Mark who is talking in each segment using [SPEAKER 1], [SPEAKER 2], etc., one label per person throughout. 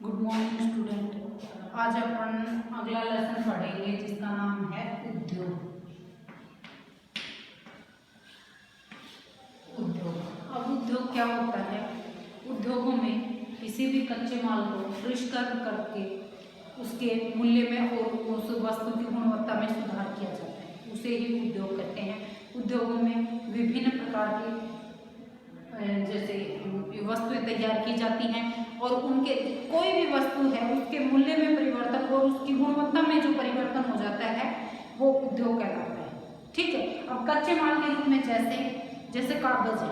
[SPEAKER 1] Good morning student. आज अपन अगला lesson पढ़ेंगे जिसका नाम है उद्योग। अब उद्योग क्या होता है? उद्योगों में किसी भी कच्चे माल को परिष्कृत करके उसके मूल्य में और उस वस्तु की गुणवत्ता में सुधार किया जाता है, उसे ही उद्योग कहते हैं। उद्योगों में विभिन्न प्रकार के जैसे वस्तुएं तैयार की जाती हैं और उनके कोई भी वस्तु है उसके मूल्य में परिवर्तन और उसकी गुणवत्ता में जो परिवर्तन हो जाता है वो उद्योग कहलाता है। ठीक है। अब कच्चे माल के रूप में जैसे कागज है,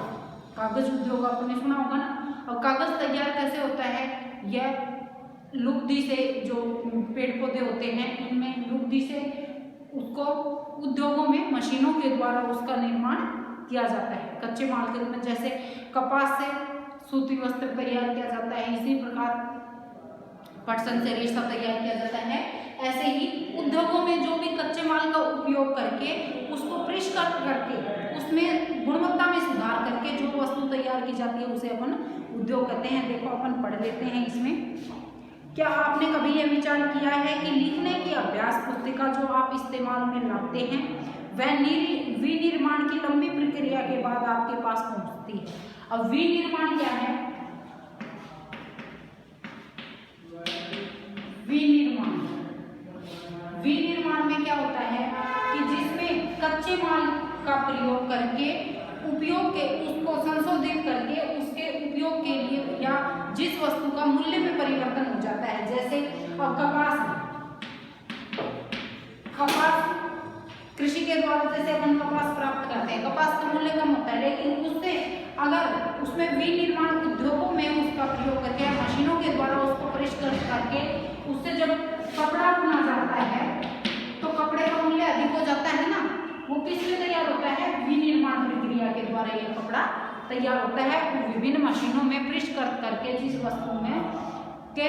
[SPEAKER 1] कागज उद्योग आपने सुना होगा ना। अब कागज तैयार कैसे होता है? यह लुगदी से, जो पेड़ पौधे होते हैं इनमें लुगदी से उसको उद्योगों में मशीनों के द्वारा उसका निर्माण किया जाता है कच्चे माल के रूप में। जैसे कपास से सूती वस्त्र तैयार किया जाता है, इसी प्रकार पटसन से रेशा तैयार किया जाता है। ऐसे ही उद्योगों में जो भी कच्चे माल का उपयोग करके उसको परिष्कृत करके उसमें गुणवत्ता में सुधार करके जो वस्तु तैयार की जाती है उसे अपन उद्योग कहते हैं। देखो अपन पढ़ लेते हैं इसमें। क्या आपने कभी यह विचार किया है कि लिखने की अभ्यास पुस्तिका जो आप इस्तेमाल में लाते हैं वह विनिर्माण की लंबी प्रक्रिया के बाद आपके पास पहुंचती है? अब विनिर्माण क्या है? विनिर्माण में क्या होता है कि जिसमें कच्चे माल का प्रयोग करके उसको संशोधित करके उसके उपयोग के लिए या जिस वस्तु का मूल्य में परिवर्तन हो जाता है। जैसे अब कपास कृषि के द्वारा जैसे अपन कपास प्राप्त करते हैं, कपास का मूल्य कम होता है, लेकिन उससे अगर उसमें विनिर्माण उद्योगों में उसका प्रयोग करके मशीनों के द्वारा उसको परिष्कृत करके उससे जब कपड़ा बुना जाता है तो कपड़े का मूल्य अधिक हो जाता है ना। वो किससे तैयार होता है? विनिर्माण प्रक्रिया के द्वारा यह कपड़ा तैयार होता है। वो विभिन्न मशीनों में परिष्कृत करके जिस वस्तु में के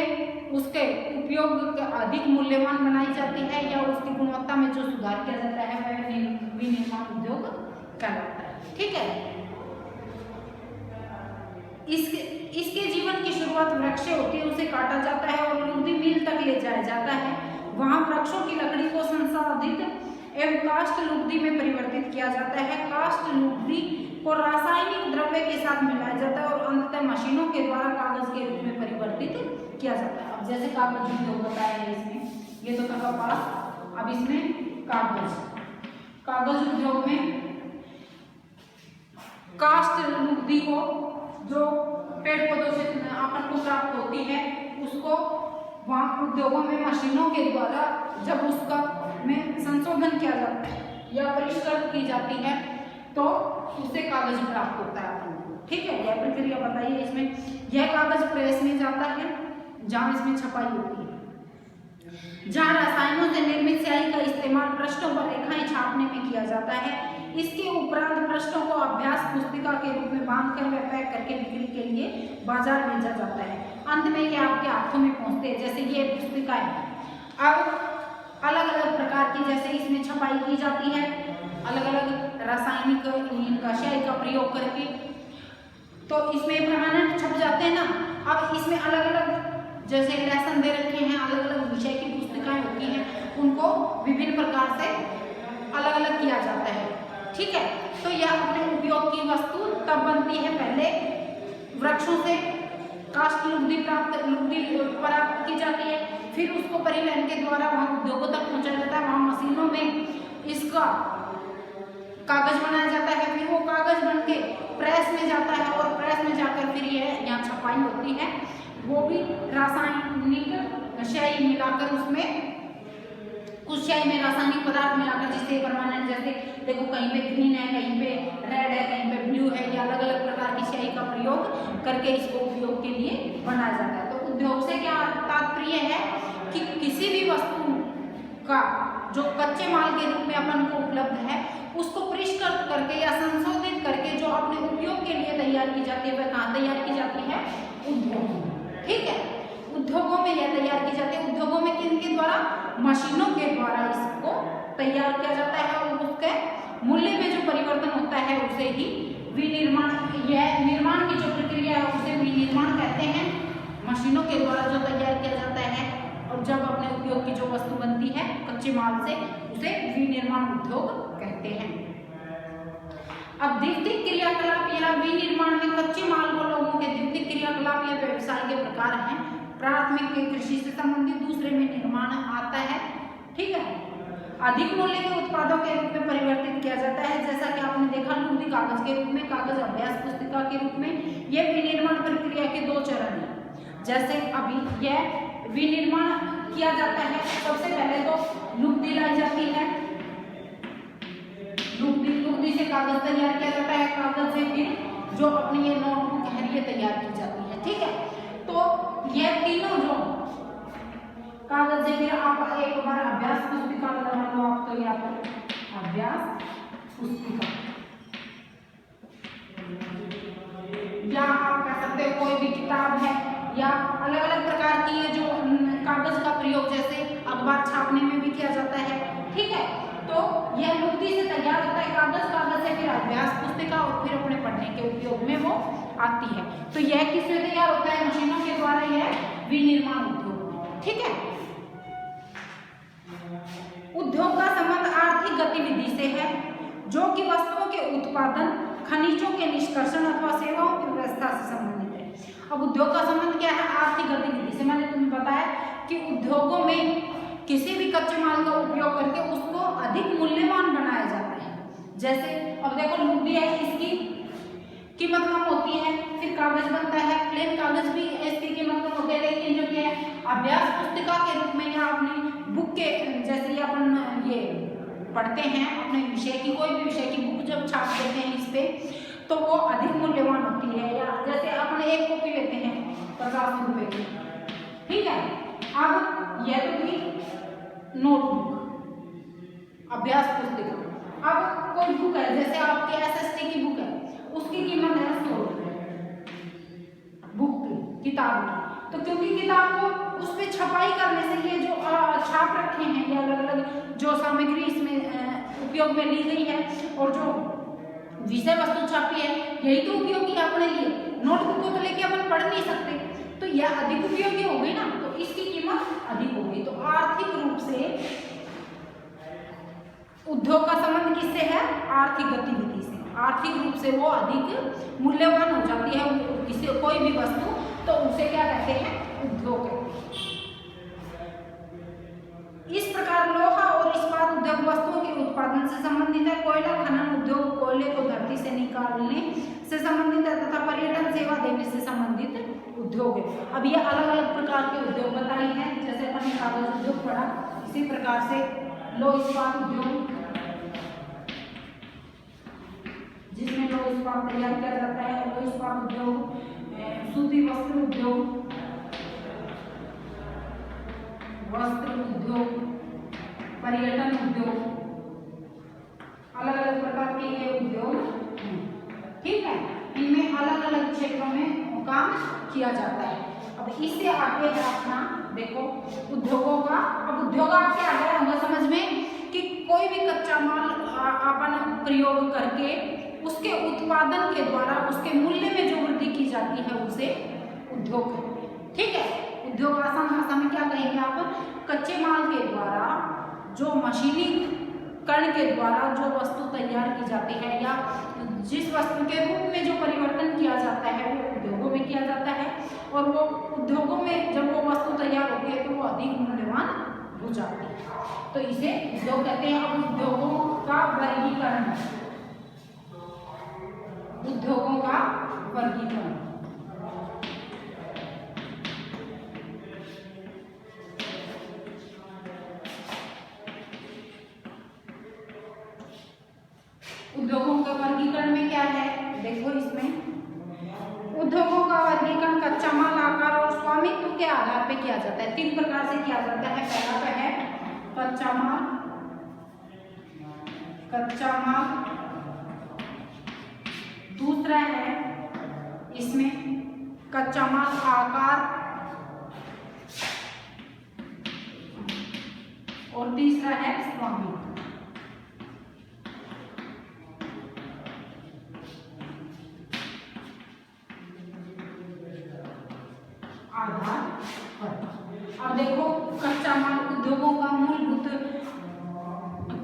[SPEAKER 1] उसके उपयोग अधिक मूल्यवान बनाई जाती है या उसकी गुणवत्ता में जो सुधार किया जाता है वह विनिर्माण उद्योग कहलाता है। ठीक है। इसके जीवन की शुरुआत वृक्ष से होती है, उसे काटा जाता है और लुगदी मिल तक ले जाया जाता है। वहां वृक्षों की लकड़ी को संसाधित एवं काष्ठ लुगदी में परिवर्तित किया जाता है। काष्ठ लुगदी को रासायनिक द्रव्य के साथ मिलाया जाता है और अंततः मशीनों के द्वारा कागज के रूप में परिवर्तित किया जाता है। अब जैसे कागज उद्योग बताया है इसमें, ये तो कपास, अब इसमें कागज उद्योग में काष्ठ लुगदी को जो पेड़ पौधों से अपन को प्राप्त होती है उसको वहां उद्योगों में मशीनों के द्वारा जब उसका में संशोधन किया जाता है या परिष्कृत की जाती है तो उससे कागज प्राप्त होता है अपन को। ठीक है। यह प्रक्रिया बताइए इसमें। यह कागज प्रेस में जाता है जहां इसमें छपाई होती है, जहां रसायनों से निर्मित स्याही का इस्तेमाल पृष्ठों पर रेखाएं छापने में किया जाता है। इसके उपरांत पृष्ठों को अभ्यास पुस्तिका के रूप में बांधकर व पैक करके बिक्री के लिए बाजार भेजा जाता है। अंत में ये आपके हाथों में पहुंचते हैं। जैसे ये पुस्तिका है, अब अलग अलग प्रकार की जैसे इसमें छपाई की जाती है अलग अलग रासायनिक स्याही का प्रयोग करके, तो इसमें प्रमाणन छप जाते हैं ना। अब इसमें अलग अलग जैसे लेसन दे रखे हैं, अलग अलग विषय की पुस्तिकाएं होती हैं, उनको विभिन्न प्रकार से अलग अलग किया जाता है। ठीक है। तो यह अपने उपयोग की वस्तु तब बनती है, पहले वृक्षों से काष्ठ लुगदी प्राप्त की जाती है, फिर उसको परिवहन के द्वारा वहां उद्योगों तक पहुंचाया जाता है। वहां मशीनों में इसका कागज बनाया जाता है, फिर वो कागज बन के प्रेस में जाता है और प्रेस में जाकर फिर यह यहाँ छपाई होती है। वो भी रासायनिक स्याही मिलाकर उसमें कुछ स्याही में रासायनिक पदार्थ मिलाकर जिससे परमानेंट, जैसे देखो कहीं पे ग्रीन है, कहीं पे रेड है, कहीं पे ब्लू है, या अलग अलग प्रकार की स्याही का प्रयोग करके इसको उपयोग के लिए बनाया जाता है। तो उद्योग से क्या तात्पर्य है कि किसी भी वस्तु का जो कच्चे माल के रूप में अपन को उपलब्ध है उसको परिष्कृत करके या संशोधित करके जो अपने उपयोग के लिए तैयार की जाती है वह कहाँ तैयार की जाती है? उद्योगों में। ठीक है। उद्योगों में यह तैयार की जाती है। उद्योगों में किनके द्वारा? मशीनों के द्वारा इसको तैयार किया जाता है और उसके मूल्य में जो परिवर्तन होता है उसे ही विनिर्माण, यह निर्माण की जो प्रक्रिया है उसे विनिर्माण कहते हैं। मशीनों के द्वारा जो तैयार किया जाता है और जब अपने उपयोग की जो वस्तु बनती है कच्चे माल से, उसे विनिर्माण उद्योग कहते हैं। अब द्वितीयक क्रियाकलाप या विनिर्माण में कच्चे माल को लोगों के द्वितीयक क्रियाकलाप या व्यवसाय के प्रकार हैं। प्राथमिक के कृषि से संबंधित, दूसरे में निर्माण आता है, ठीक है। अधिक मूल्य के उत्पादों के रूप में परिवर्तित किया जाता है, जैसा कि आपने देखा लुगदी कागज के रूप में, कागज अभ्यास पुस्तिका के रूप में। यह विनिर्माण प्रक्रिया के 2 चरण हैं। जैसे अभी यह विनिर्माण किया जाता है, सबसे पहले तो लुगदी लाई जाती है, लुगदी से कागज तैयार किया जाता है, कागज से फिर जो अपनी ये नोटबुक है ये तैयार की जाती है, ठीक है। तो ये तीनों जो कागज से फिर आप एक बार अभ्यास पुस्तिका बना लो, आप तो याद करो अभ्यास पुस्तिका, या आप कह सकते हो कोई भी किताब है, या अलग अलग प्रकार की ये जो कागज का प्रयोग जैसे अखबार छापने में भी किया जाता है, ठीक है। तो यह लुगदी से तैयार होता है कागज, कागज से फिर अभ्यास पुस्तिका और फिर अपने पढ़ने के उपयोग में वो आती है। तो यह किससे तैयार होता है? मशीनों के द्वारा, यह विनिर्माण उद्योग, ठीक है। उद्योग का संबंध आर्थिक गतिविधि से है, जो कि वस्तुओं के उत्पादन, खनिजों के निष्कर्षण अथवा सेवाओं की व्यवस्था से संबंधित है। अब उद्योग का संबंध क्या है? आर्थिक गतिविधि से। मैंने तुम्हें बताया कि उद्योगों में किसी भी कच्चे माल का उपयोग करके उसको अधिक मूल्यवान बनाया जाता है। जैसे अब देखो लुगदी है, इसकी कीमत कम होती है, फिर कागज बनता है, प्लेन कागज भी इसकी कीमत कम होती है, लेकिन जो क्या है अभ्यास पुस्तिका के रूप में या अपनी बुक के जैसे अपन ये पढ़ते हैं अपने विषय की, कोई भी विषय की बुक जब छाप देते हैं इस पे, तो वो अधिक मूल्यवान होती है। या जैसे अपन एक कॉपी लेते हैं 50 रुपए की, ठीक है। अब यह तो भी नोटबुक, अभ्यास पुस्तिका। अब कोई बुक है, जैसे आपके एसएसटी की बुक है, उसकी कीमत है 100 रुपए, बुक की, किताब की। तो क्योंकि किताब को उस पर छपाई करने से ये जो छाप रखे हैं, ये अलग अलग जो सामग्री इसमें उपयोग में ली गई है और जो विषय वस्तु छापी है, यही तो उपयोगी है अपने लिए। नोटबुक को तो लेके अपन पढ़ नहीं सकते, तो यह अधिक उपयोगी हो गई ना, तो इसकी कीमत अधिक हो गई। तो आर्थिक रूप से उद्योग का संबंध किससे है? आर्थिक गतिविधि से। आर्थिक रूप से वो अधिक मूल्यवान हो जाती है किसी कोई भी वस्तु, तो उसे क्या कहते हैं? उद्योग कहते हैं। इस प्रकार लोहा और इस्पात उद्योग वस्तुओं के उत्पादन से संबंधित है। कोयला खनन उद्योग कोयले को धरती से निकालने से संबंधित है तथा पर्यटन सेवा देने से संबंधित उद्योग है। अब ये अलग अलग प्रकार के उद्योग बताए हैं, जैसे अपन ने कागज उद्योग पढ़ा, इसी प्रकार से लोह इस्पात उद्योग, जिसमें लोह इस्पात तैयार किया जाता है, लोह इस्पात उद्योग, सूती वस्त्र उद्योग, वस्त्र उद्योग, पर्यटन उद्योग, अलग अलग प्रकार के ये उद्योग हैं, ठीक है। इनमें अलग अलग क्षेत्रों में काम किया जाता है। अब इससे आगे है अपना देखो उद्योगों का। अब उद्योग आपके आ गया होगा समझ में कि कोई भी कच्चा माल अपन प्रयोग करके उसके उत्पादन के द्वारा उसके मूल्य में जो वृद्धि की जाती है उसे उद्योग कहते हैं, ठीक है। उद्योग आसान भाषा में क्या कहेंगे आप? कच्चे माल के द्वारा जो मशीनीकरण के द्वारा जो वस्तु तैयार की जाती है या जिस वस्तु के रूप में जो परिवर्तन किया जाता है वो उद्योगों में किया जाता है, और वो उद्योगों में जब वो वस्तु तैयार होती है तो वो अधिक मूल्यवान हो जाती है, तो इसे उद्योग कहते हैं। अब उद्योगों का वर्गीकरण, उद्योगों का वर्गीकरण, उद्योगों का वर्गीकरण में क्या है देखो, इसमें उद्योगों का वर्गीकरण कच्चा माल, आकार और स्वामित्व के आधार पे किया जाता है। 3 प्रकार से किया जाता है। पहला तो है कच्चा माल, कच्चा माल, दूसरा है इसमें कच्चा माल आकार, और तीसरा है स्वामित्व। आधार पर। अब देखो कच्चा माल उद्योगों का मूलभूत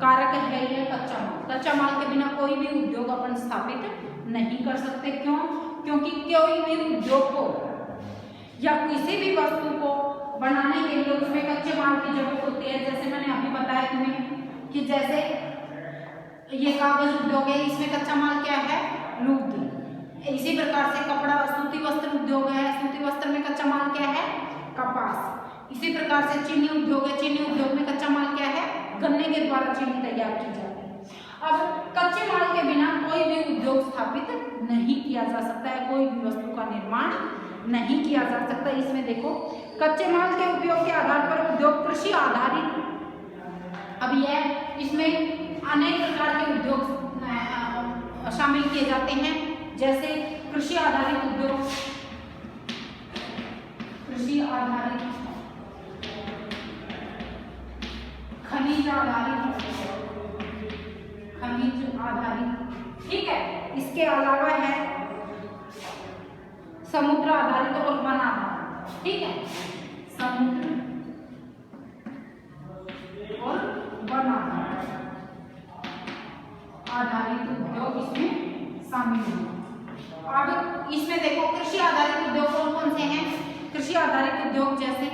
[SPEAKER 1] कारक है ये कच्चा माल। कच्चा माल के बिना कोई भी उद्योग अपन स्थापित नहीं कर सकते। क्यों? क्योंकि कोई भी उद्योग को या किसी भी वस्तु को बनाने के लिए उसमें कच्चे माल की जरूरत होती है। जैसे मैंने अभी बताया तुम्हें कि जैसे ये कागज उद्योग है, इसमें कच्चा माल क्या है? लुगदी। इसी प्रकार से कपड़ा सूती वस्त्र उद्योग है, सूती वस्त्र में कच्चा माल क्या है? कपास। इसी प्रकार से चीनी उद्योग है, चीनी उद्योग में कच्चा माल क्या है? गन्ने के द्वारा चीनी तैयार की जाती है। अब कच्चे माल के बिना कोई भी उद्योग स्थापित नहीं किया जा सकता है, कोई भी वस्तु का निर्माण नहीं किया जा सकता। इसमें देखो कच्चे माल के उपयोग के आधार पर उद्योग कृषि आधारित, अब यह इसमें अनेक प्रकार के उद्योग शामिल किए जाते हैं। जैसे कृषि आधारित उद्योग, कृषि आधारित, खनिज आधारित, खनिज आधारित, ठीक है। इसके अलावा है समुद्र आधारित और वन आधारित, ठीक है। समुद्र और वन आधारित उद्योग इसमें शामिल है। अब इसमें देखो कृषि आधारित उद्योग कौन कौन से हैं? कृषि आधारित उद्योग जैसे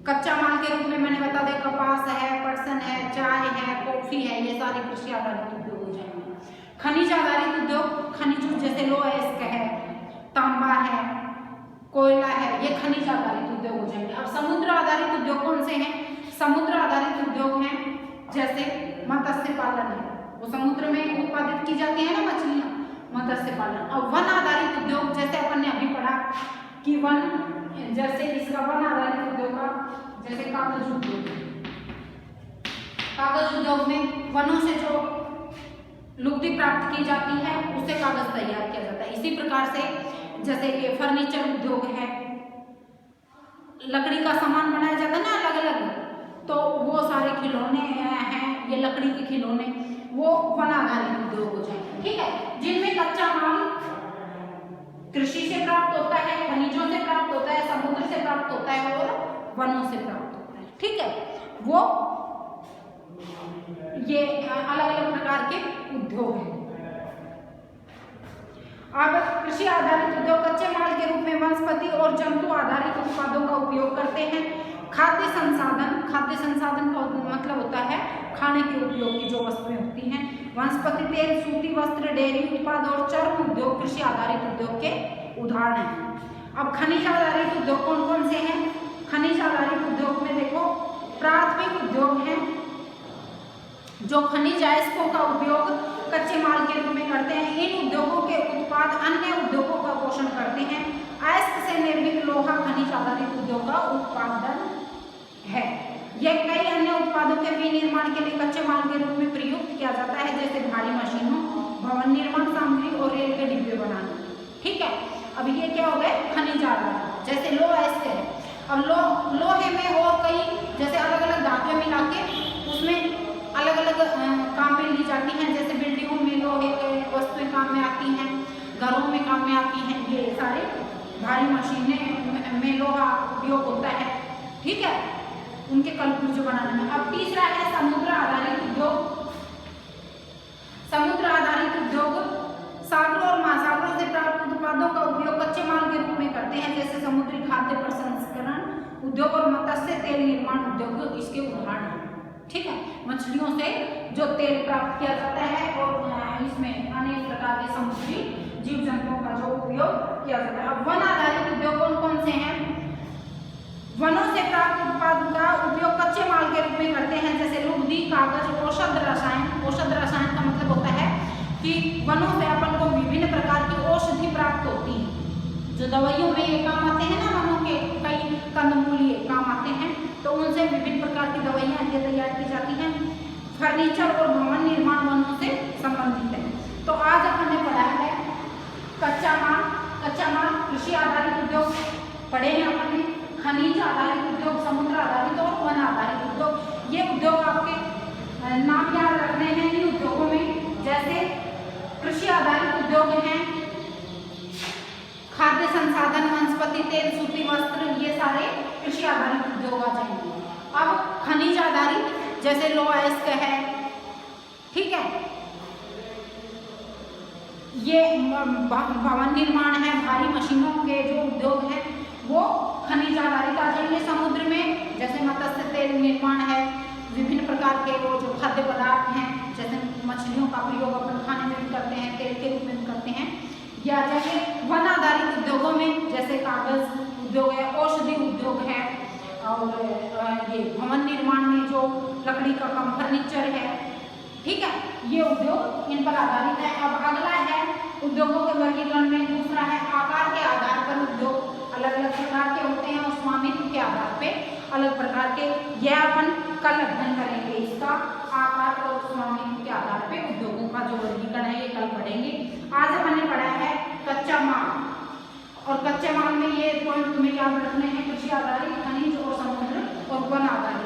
[SPEAKER 1] कच्चा माल के रूप में मैंने बता दिया, कपास है, पटसन है, चाय है, कॉफी है, ये सारे कृषि आधारित उद्योग हो जाएंगे। खनिज आधारित उद्योग, खनिज जैसे लोहा है, तांबा है, कोयला है, ये खनिज आधारित उद्योग हो जाएंगे। अब समुद्र आधारित उद्योग कौन से हैं? समुद्र आधारित उद्योग हैं जैसे मत्स्य पालन है, वो समुद्र में उत्पादित की जाती है ना मछलियां, मत्स्य पालन। अब वन आधारित उद्योग जैसे अपन ने अभी पढ़ा कि वन, जैसे इसका वन आधारित उद्योग का जैसे कागज उद्योग, कागज उद्योग में वनों से जो लुगदी प्राप्त की जाती है उससे कागज तैयार किया जाता है। इसी प्रकार से जैसे कि फर्नीचर उद्योग है, लकड़ी का सामान बनाया जाता है ना अलग अलग, तो वो सारे खिलौने हैं, ये लकड़ी के खिलौने, वो वन आधारित उद्योग हो जाएंगे, ठीक है। जिनमें कच्चा माल कृषि से प्राप्त होता है, खनिजों से प्राप्त होता है, समुद्र से प्राप्त होता है और वनों से प्राप्त होता है, ठीक है। वो ये अलग अलग प्रकार के उद्योग हैं। अब कृषि आधारित उद्योग कच्चे माल के रूप में वनस्पति और जंतु आधारित उत्पादों का उपयोग करते हैं। खाद्य संसाधन, खाद्य संसाधन का मतलब होता है खाने के उपयोग की जो वस्तुएं होती हैं। वनस्पति तेल, सूती वस्त्र, डेयरी उत्पाद और चर्म उद्योग कृषि आधारित उद्योग के उदाहरण हैं। अब खनिज आधारित उद्योग कौन कौन से हैं? खनिज आधारित उद्योग में देखो प्राथमिक उद्योग हैं जो खनिज अयस्कों का उपयोग कच्चे माल के रूप में करते हैं। इन उद्योगों के उत्पाद अन्य उद्योगों का पोषण करते हैं। अयस्क से निर्मित लोहा खनिज आधारित उद्योग का उत्पादन है। यह कई अन्य उत्पादों के विनिर्माण के लिए कच्चे माल के रूप में प्रयुक्त किया जाता है, जैसे भारी मशीनों, भवन निर्माण सामग्री और रेल के डिब्बे बनाने, ठीक है। अब ये क्या हो गए? खनिज आधारित, जैसे लोहा अयस्क है। अब लोहे में और कई जैसे अलग अलग धातुएं मिला के उसमें अलग अलग काम में ली जाती हैं, जैसे बिल्डिंगों में लोहे के वस्तुएं काम में आती हैं, घरों में काम में आती हैं, ये सारे भारी मशीनें में लोहा उपयोग होता है, ठीक है, उनके कलपुर्जे बनाने में। अब तीसरा है समुद्र आधारित उद्योग। समुद्र आधारित उद्योग सागरों और महासागरों से प्राप्त उत्पादों का उपयोग कच्चे माल के रूप में करते हैं, जैसे समुद्री खाद्य प्रसंस्करण उद्योग और मत्स्य तेल निर्माण उद्योग इसके उदाहरण हैं, ठीक है। मछलियों से जो तेल प्राप्त किया जाता है और इसमें अनेक प्रकार के समुद्री जीव जंतुओं का जो उपयोग किया जाता है। अब वन आधारित उद्योग कौन कौन से हैं? वनों से प्राप्त उत्पाद का उपयोग कच्चे माल के रूप में करते हैं, जैसे लुगदी, कागज, औषध रसायन। औषध रसायन का मतलब होता है कि वनों से अपन को विभिन्न प्रकार की औषधि प्राप्त होती है, जो दवाइयों में ये काम आते हैं ना, वनों के कई कंदमूल ये काम आते हैं, तो उनसे विभिन्न प्रकार की दवाइयाँ ये तैयार की जाती हैं। फर्नीचर और भवन निर्माण वनों से संबंधित है। तो आज अपन ने पढ़ा है कच्चा माल कृषि आधारित उद्योग पढ़े हैं अपन ने, खनिज आधारित उद्योग, समुद्र आधारित और वन आधारित उद्योग। ये उद्योग आपके नाम याद रखने हैं इन उद्योगों में, जैसे कृषि आधारित उद्योग हैं खाद्य संसाधन वस्त्र, ये सारे कृषि आधारित उद्योग आ जाएंगे। अब खनिज आधारित जैसे लौह अयस्क है, ठीक है, ये भवन निर्माण है, भारी मशीनों के जो उद्योग हैं वो खनिज आधारित आ जाएंगे। समुद्र में जैसे मत्स्य तेल निर्माण है, विभिन्न प्रकार के वो जो खाद्य पदार्थ हैं, जैसे मछलियों का प्रयोग अपन खाने में भी करते हैं, तेल के रूप में भी करते हैं, या जैसे वन आधारित उद्योगों में जैसे कागज उद्योग है, औषधि उद्योग है, और ये भवन निर्माण में जो लकड़ी का काम, फर्नीचर है, ठीक है, ये उद्योग इन पर आधारित है। अब अगला है उद्योगों के वर्गीकरण में, दूसरा है आकार के आधार पर उद्योग अलग अलग प्रकार के होते हैं और स्वामित्व के आधार पे अलग प्रकार के, यह अपन कल अध्ययन करेंगे इसका, आकार और स्वामित्व के आधार पे उद्योगों का जो वर्गीकरण है ये कल पढ़ेंगे। आज अपन ने पढ़ा है कच्चा माल, और कच्चे माल में ये पॉइंट तुम्हें याद रखने हैं, कृषि आधारित, खनिज और समुद्र और वन आधारित।